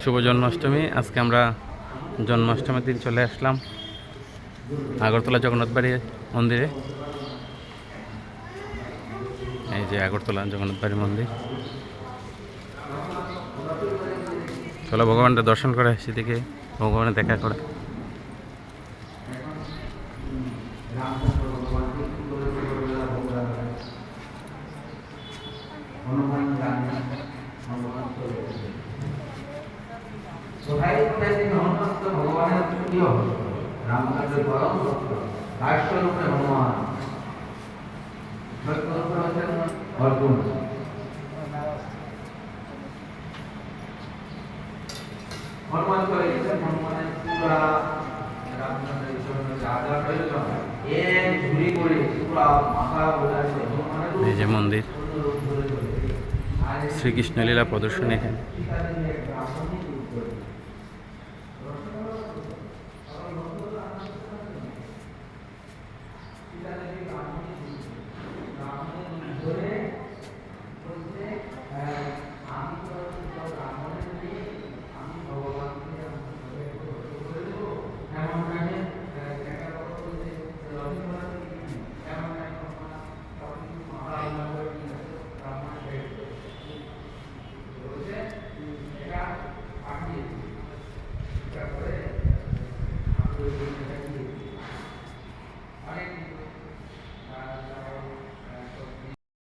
শুভ জন্মাষ্টমী। আজকে আমরা জন্মাষ্টমীর দিন চলে আসলাম আগরতলা জগন্নাথবাড়ি মন্দিরে। এই যে আগরতলা জগন্নাথবাড়ি মন্দির। চলো ভগবানটা দর্শন করে আসি, দিকে ভগবানের দেখা করে। ভগবানের প্রিয় রামচন্দ্র পরম ভক্ত রাষ্ট্ররূপে হনুমান অর্জুন। হনুমান করে হনুমানের পুরা রামচন্দ্রের জন্য যা যা প্রয়োজন এক ঝুড়ি করে পুরা মাথা বোঝাচ্ছে। এই যে মন্দির, শ্রীকৃষ্ণ লীলা প্রদর্শনী এখানে।